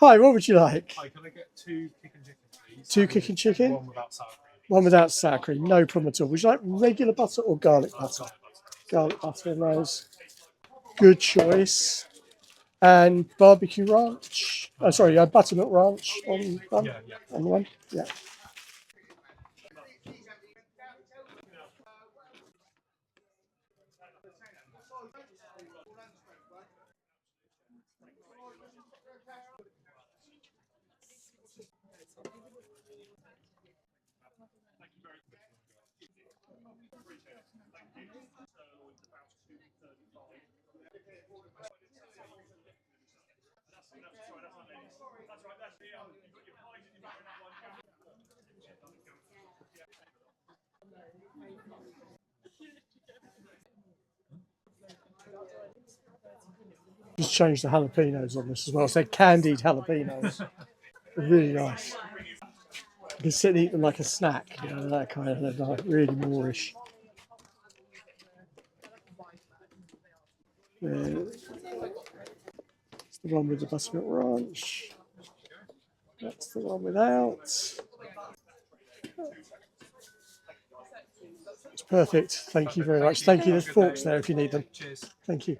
Hi, what would you like? Hi, can I get two kickin chicken, please? Two kickin chicken? One without sour cream. One without sour cream, no problem at all. Would you like regular butter or garlic butter? Garlic butter in those. Good choice. And barbecue ranch. Oh, sorry, buttermilk ranch on one. Yeah. On one. Yeah. Just changed the jalapenos on this as well. So candied jalapenos. Really nice. You can sit and eat them like a snack. You know, that kind of like really Moorish. It's the one with the buttermilk ranch. That's the one without. It's perfect. Thank you very much. Thank you. There's forks there if you need them. Cheers. Thank you.